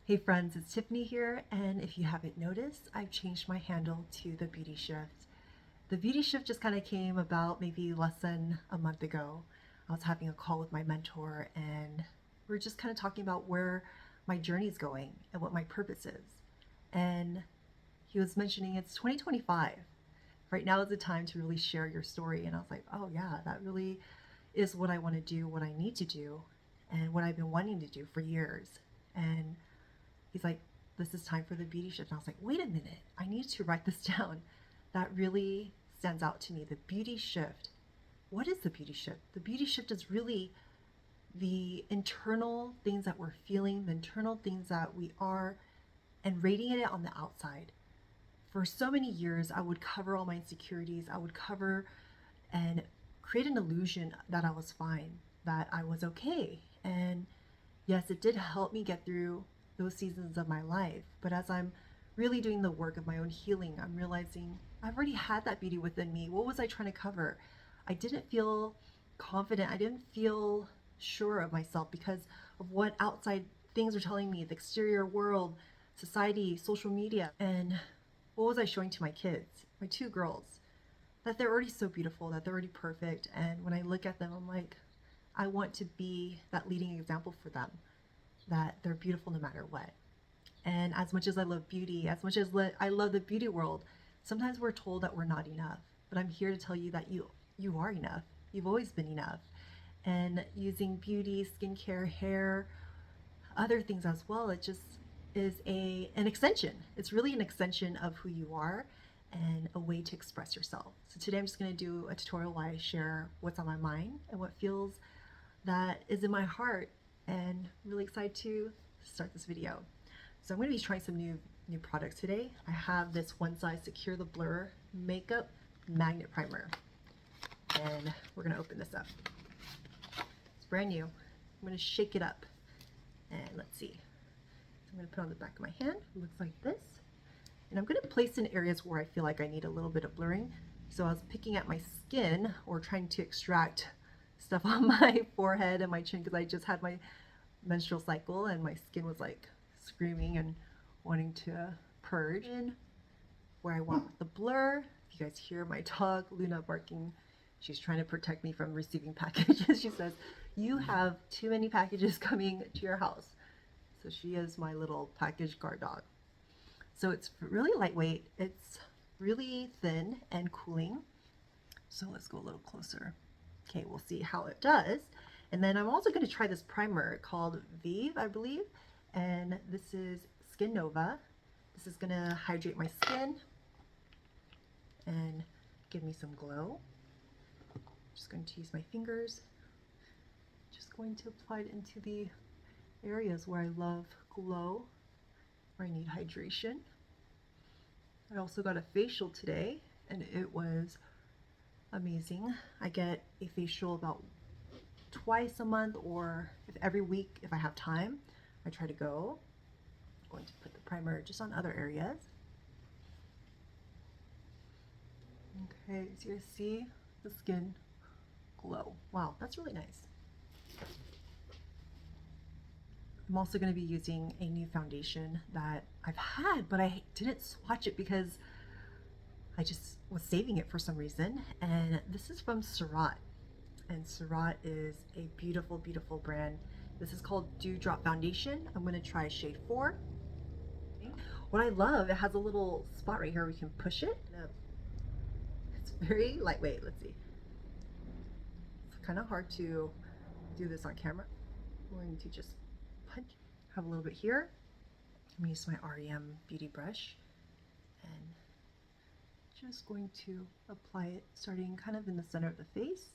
Hey friends, it's Tiffany here, and if you haven't noticed, I've changed my handle to the Beauty Shift. The Beauty Shift just kind of came about maybe less than a month ago. I was having a call with my mentor, and we're just kind of talking about where my journey is going and what my purpose is. And he was mentioning it's 2025. Right now is the time to really share your story. And I was like, oh yeah, that really is what I want to do, what I need to do, and what I've been wanting to do for years. And he's like, this is time for the beauty shift. And I was like, wait a minute, I need to write this down. That really stands out to me. The beauty shift. What is the beauty shift? The beauty shift is really the internal things that we're feeling, the internal things that we are, and radiating it on the outside. For so many years, I would cover all my insecurities. I would cover and create an illusion that I was fine, that I was okay. And yes, it did help me get through those seasons of my life. But as I'm really doing the work of my own healing, I'm realizing I've already had that beauty within me. What was I trying to cover? I didn't feel confident. I didn't feel sure of myself because of what outside things are telling me, the exterior world, society, social media. And what was I showing to my kids, my two girls? That they're already so beautiful, that they're already perfect. And when I look at them, I'm like, I want to be that leading example for them, that they're beautiful no matter what. And as much as I love beauty, as much as I love the beauty world, sometimes we're told that we're not enough. But I'm here to tell you that you are enough. You've always been enough. And using beauty, skincare, hair, other things as well, it just is an extension. It's really an extension of who you are and a way to express yourself. So today I'm just going to do a tutorial where I share what's on my mind and what feels that is in my heart, and really excited to start this video. So I'm going to be trying some new products today. I have this One Size Secure the Blur Makeup Magnet Primer, and we're going to open this up. It's brand new. I'm going to shake it up, and let's see. So I'm going to put it on the back of my hand. It looks like this. And I'm going to place in areas where I feel like I need a little bit of blurring. So I was picking at my skin or trying to extract stuff on my forehead and my chin because I just had my menstrual cycle and my skin was like screaming and wanting to purge. And where I want the blur, if you guys hear my dog Luna barking, she's trying to protect me from receiving packages. She says, you have too many packages coming to your house. So she is my little package guard dog. So it's really lightweight, it's really thin and cooling. So let's go a little closer. Okay, we'll see how it does. And then I'm also going to try this primer called Vive, I believe. And this is Skin Nova. This is going to hydrate my skin and give me some glow. Just going to use my fingers. Just going to apply it into the areas where I love glow, where I need hydration. I also got a facial today, and it was amazing. I get a facial about twice a month, or every week if I have time. I try to go. I'm going to put the primer just on other areas. Okay, so you guys see the skin glow. Wow, that's really nice. I'm also going to be using a new foundation that I've had, but I didn't swatch it because I just was saving it for some reason. And this is from Surratt. And Surratt is a beautiful, beautiful brand. This is called Dewdrop Foundation. I'm going to try shade 4. What I love, it has a little spot right here we can push it. It's very lightweight. Let's see. It's kind of hard to do this on camera. I'm going to just punch. Have a little bit here. I'm going to use my R.E.M beauty brush and just going to apply it starting kind of in the center of the face.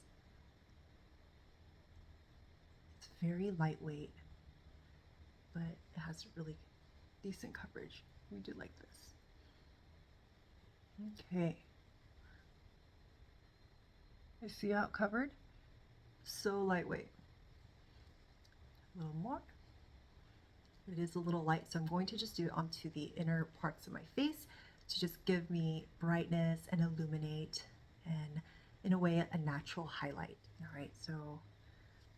It's very lightweight, but it has really decent coverage. We do like this. Okay. You see how it covered? So lightweight. A little more. It is a little light, so I'm going to just do it onto the inner parts of my face to just give me brightness and illuminate, and in a way a natural highlight. All right, so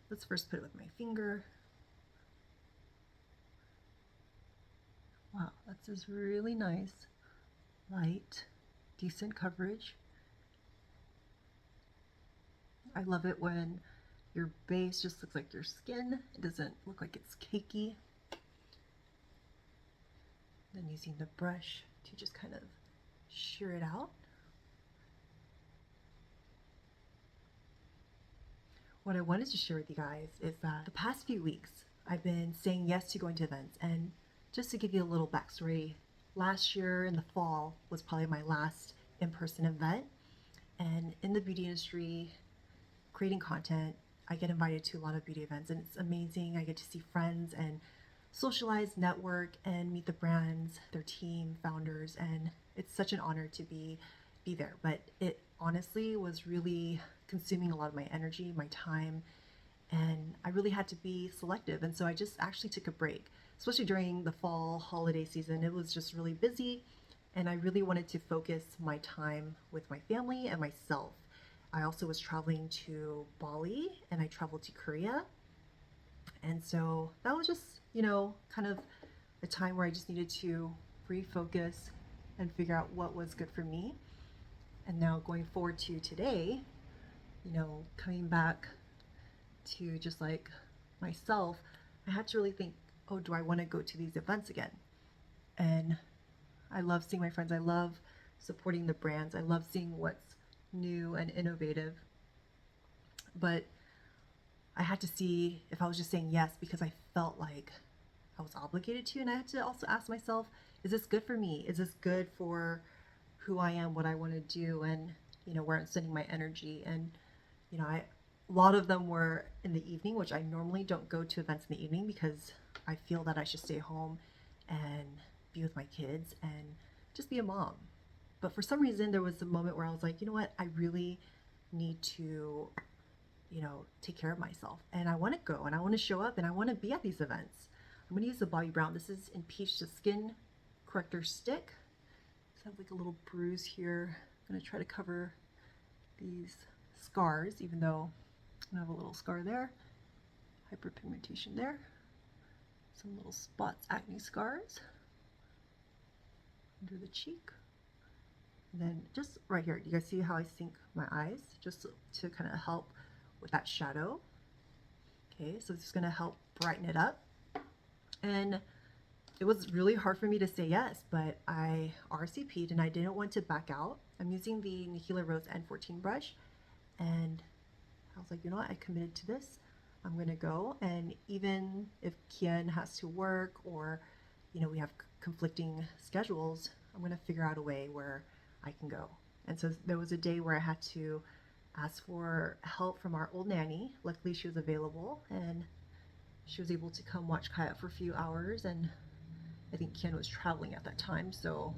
let's first put it with my finger. This is really nice, light, decent coverage. I love it when your base just looks like your skin. It doesn't look like it's cakey. Then using the brush to just kind of shear it out. What I wanted to share with you guys is that the past few weeks I've been saying yes to going to events, and just to give you a little backstory, last year in the fall was probably my last in-person event, and in the beauty industry, creating content, I get invited to a lot of beauty events, and it's amazing. I get to see friends and socialize, network, and meet the brands, their team, founders, and it's such an honor to be there. But it honestly was really consuming a lot of my energy, my time, and I really had to be selective. And so I just actually took a break, especially during the fall holiday season. It was just really busy, and I really wanted to focus my time with my family and myself. I also was traveling to Bali, and I traveled to Korea. And so that was just, kind of a time where I just needed to refocus and figure out what was good for me. And now going forward to today, coming back to just like myself, I had to really think, oh, do I want to go to these events again? And I love seeing my friends. I love supporting the brands. I love seeing what's new and innovative. But I had to see if I was just saying yes because I felt like I was obligated to. And I had to also ask myself, is this good for me? Is this good for who I am, what I want to do, and where I'm spending my energy? And a lot of them were in the evening, which I normally don't go to events in the evening because I feel that I should stay home and be with my kids and just be a mom. But for some reason, there was a moment where I was like, you know what, I really need to, take care of myself. And I want to go and I want to show up and I want to be at these events. I'm going to use the BOBBI Brown. This is in Peach to Skin Corrector Stick. So I have like a little bruise here. I'm going to try to cover these scars, even though I have a little scar there. Hyperpigmentation there. Some little spots, acne scars under the cheek. And then just right here, you guys see how I sink my eyes? Just to kind of help with that shadow. Okay, so it's going to help brighten it up. And it was really hard for me to say yes, but I RSVP'd and I didn't want to back out. I'm using the Nikki Rose N14 brush, and I was like, you know what, I committed to this. I'm going to go, and even if Kian has to work or, we have conflicting schedules, I'm going to figure out a way where I can go. And so there was a day where I had to ask for help from our old nanny. Luckily, she was available, and she was able to come watch Kaya for a few hours, and I think Kian was traveling at that time, so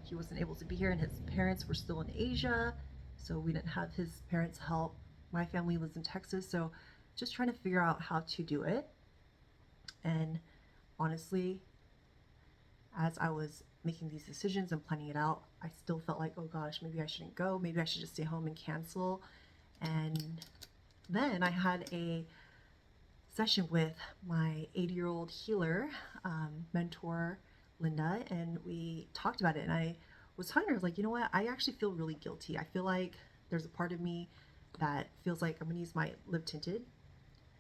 he wasn't able to be here, and his parents were still in Asia, so we didn't have his parents' help. My family lives in Texas, so just trying to figure out how to do it. And honestly, as I was making these decisions and planning it out, I still felt like, oh gosh, maybe I shouldn't go. Maybe I should just stay home and cancel. And then I had a session with my 80-year-old healer mentor, Linda, and we talked about it. And I was talking to her, I was like, you know what? I actually feel really guilty. I feel like there's a part of me that feels like I'm going to use my lip tinted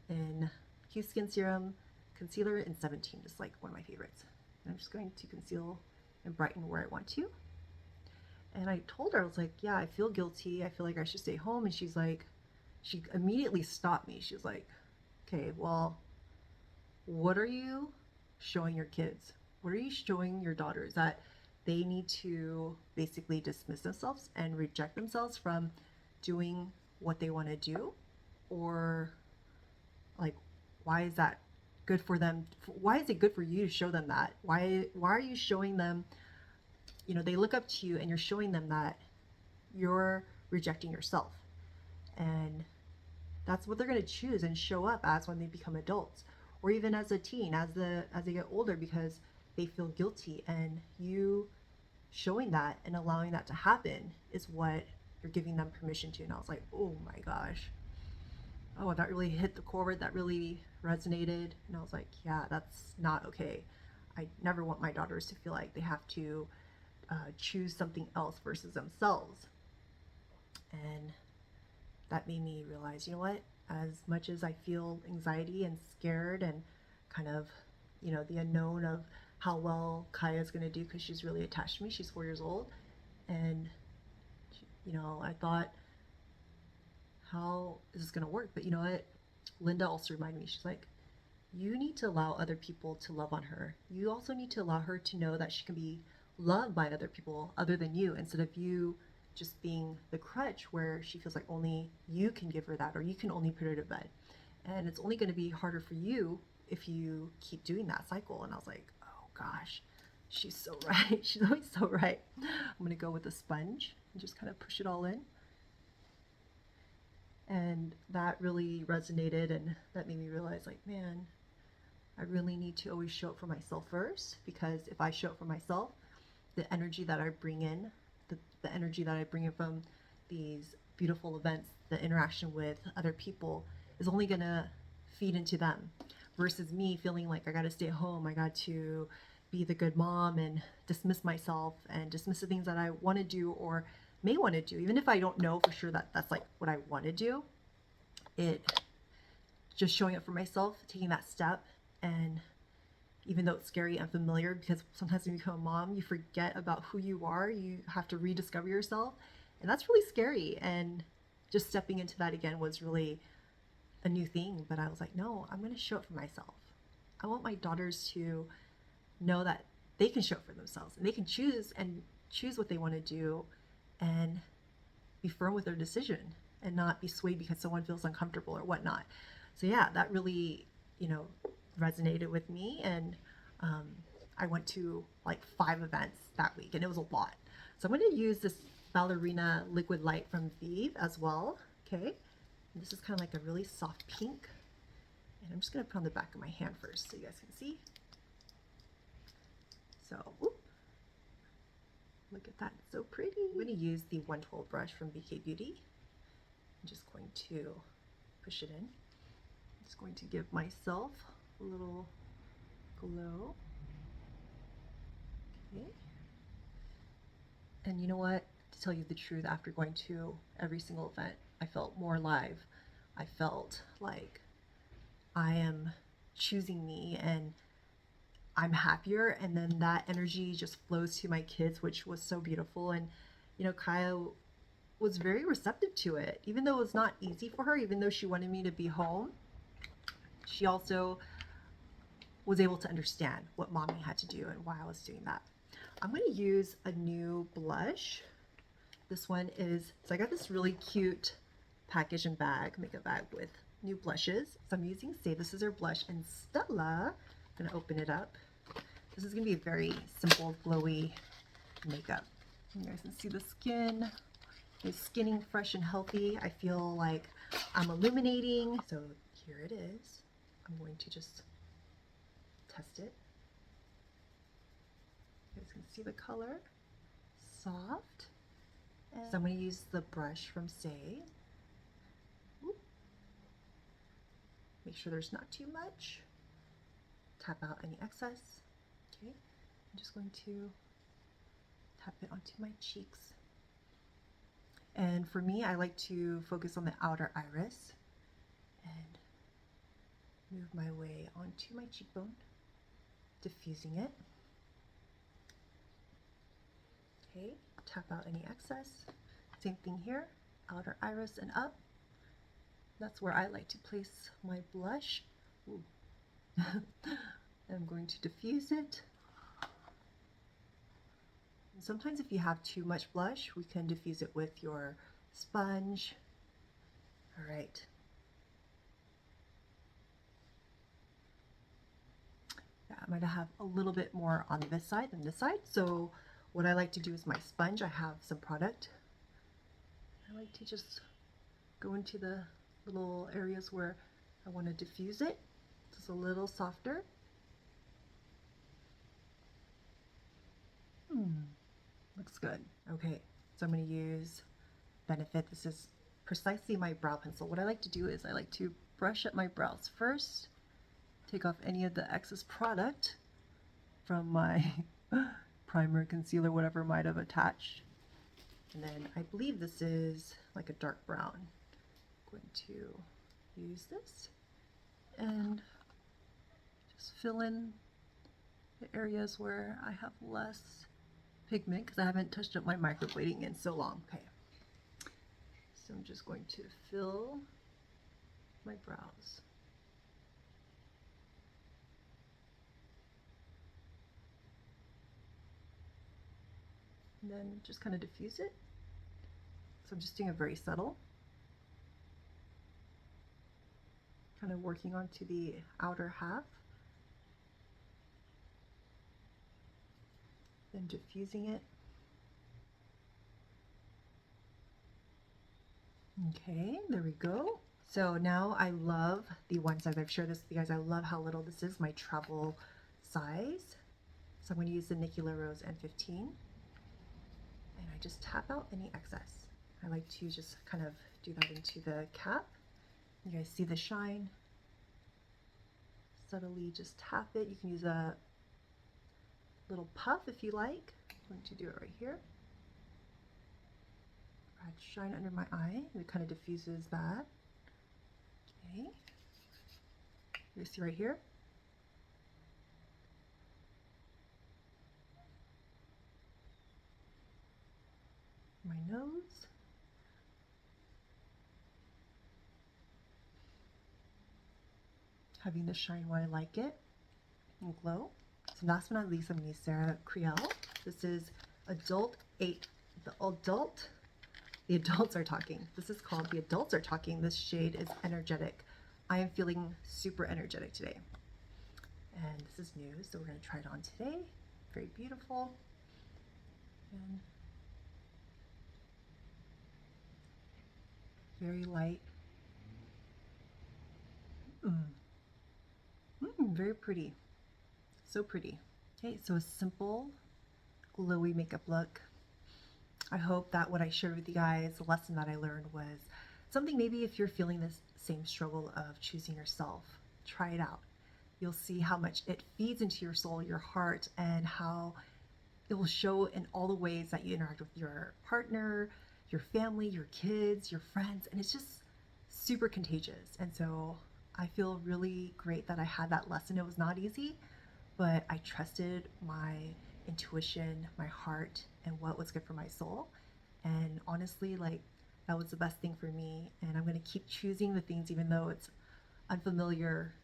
in Q Skin Serum Concealer in 17, just like one of my favorites. And I'm just going to conceal and brighten where I want to. And I told her, I was like, yeah, I feel guilty. I feel like I should stay home. And she's like, she immediately stopped me. She was like, okay, well, what are you showing your kids? What are you showing your daughters? That they need to basically dismiss themselves and reject themselves from doing what they want to do? Or like, why is that good for them? Why is it good for you to show them that? Why are you showing them, they look up to you and you're showing them that you're rejecting yourself? And that's what they're going to choose and show up as when they become adults, or even as a teen, as they get older, because they feel guilty. And you showing that and allowing that to happen is what you're giving them permission to. And I was like, oh my gosh, oh, that really hit the chord. That really resonated. And I was like, yeah, that's not okay. I never want my daughters to feel like they have to choose something else versus themselves. And that made me realize, you know what, as much as I feel anxiety and scared and kind of, you know, the unknown of how well Kaya's going to do because she's really attached to me. She's 4 years old. And, you know, I thought, how is this going to work? But you know what? Linda also reminded me, she's like, you need to allow other people to love on her. You also need to allow her to know that she can be loved by other people other than you, instead of you just being the crutch where she feels like only you can give her that, or you can only put her to bed. And it's only going to be harder for you if you keep doing that cycle. And I was like, oh gosh, she's so right. She's always so right. I'm going to go with a sponge and just kind of push it all in. And that really resonated, and that made me realize, like, man, I really need to always show up for myself first, because if I show up for myself, the energy that I bring in, the energy that I bring in from these beautiful events, the interaction with other people, is only going to feed into them, versus me feeling like I got to stay at home, I got to be the good mom and dismiss myself and dismiss the things that I want to do or may want to do, even if I don't know for sure that that's like what I want to do. It just showing up for myself, taking that step. And even though it's scary and familiar, because sometimes when you become a mom, you forget about who you are, you have to rediscover yourself, and that's really scary. And just stepping into that again was really a new thing. But I was like, no, I'm going to show up for myself. I want my daughters to know that they can show up for themselves, and they can choose what they want to do, and be firm with their decision and not be swayed because someone feels uncomfortable or whatnot. So yeah, that really, you know, resonated with me. And I went to like 5 events that week, and it was a lot. So I'm going to use this ballerina liquid light from Vive as well. Okay, and this is kind of like a really soft pink, and I'm just going to put on the back of my hand first so you guys can see. So whoop, look at that, it's so pretty. I'm going to use the 112 brush from BK Beauty. I'm just going to push it in. I'm just going to give myself a little glow. Okay. And you know what? To tell you the truth, after going to every single event, I felt more alive. I felt like I am choosing me, and I'm happier. And then that energy just flows to my kids, which was so beautiful. And you know, Kaya was very receptive to it, even though it was not easy for her, even though she wanted me to be home. She also was able to understand what mommy had to do and why I was doing that. I'm going to use a new blush. This one is, so I got this really cute package and bag, makeup bag with new blushes. So I'm using Save the Scissor blush in Stella. I'm going to open it up. This is going to be a very simple, glowy makeup. You guys can see the skin. It's skinning fresh and healthy. I feel like I'm illuminating. So here it is. I'm going to just test it. You guys can see the color. Soft. And so I'm going to use the brush from Say. Make sure there's not too much. Tap out any excess. Okay. I'm just going to tap it onto my cheeks. And for me, I like to focus on the outer iris and move my way onto my cheekbone, diffusing it. Okay, tap out any excess. Same thing here, outer iris and up. That's where I like to place my blush. I'm going to diffuse it. And sometimes if you have too much blush, we can diffuse it with your sponge. All right. Yeah, I might have a little bit more on this side than this side. So what I like to do is my sponge, I have some product. I like to just go into the little areas where I want to diffuse it. Just a little softer. Looks good. Okay, so I'm going to use Benefit. This is precisely my brow pencil. What I like to do is I like to brush up my brows first, take off any of the excess product, from my primer, concealer, whatever might have attached. And then I believe this is like a dark brown. I'm going to use this and just fill in the areas where I have less pigment because I haven't touched up my microblading in so long. Okay, so I'm just going to fill my brows. And then just kind of diffuse it. So I'm just doing a very subtle. Kind of working onto the outer half. Then diffusing it. Okay, there we go. So now I love the one size. I've shared this with you guys. I love how little this is, my travel size. So I'm going to use the Nikki Rose N15. And I just tap out any excess. I like to just kind of do that into the cap. You guys see the shine? Subtly just tap it. You can use a little puff if you like. I'm going to do it right here. Add shine under my eye. It kind of diffuses that. Okay. You see right here? My nose. Having the shine where I like it and glow. So last but not least, I'm going to use Surratt. This is Adult 8. The adults are talking. This is called The Adults Are Talking. This shade is energetic. I am feeling super energetic today. And this is new, so we're going to try it on today. Very beautiful. And very light. Very pretty. So pretty. Okay, so a simple, glowy makeup look. I hope that what I shared with you guys, the lesson that I learned was something maybe if you're feeling this same struggle of choosing yourself, try it out. You'll see how much it feeds into your soul, your heart, and how it will show in all the ways that you interact with your partner, your family, your kids, your friends, and it's just super contagious. And so I feel really great that I had that lesson. It was not easy, but I trusted my intuition, my heart, and what was good for my soul. And honestly, like, that was the best thing for me. And I'm going to keep choosing the things, even though it's unfamiliar,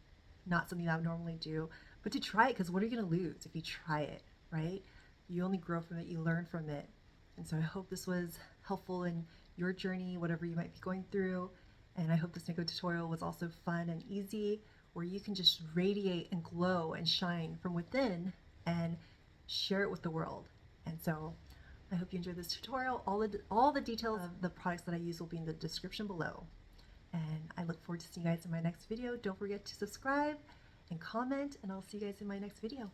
not something that I would normally do, but to try it, because what are you going to lose if you try it, right? You only grow from it, you learn from it. And so I hope this was helpful in your journey, whatever you might be going through. And I hope this makeup tutorial was also fun and easy, where you can just radiate and glow and shine from within and share it with the world. And so I hope you enjoyed this tutorial. All the details of the products that I use will be in the description below. And I look forward to seeing you guys in my next video. Don't forget to subscribe and comment, and I'll see you guys in my next video.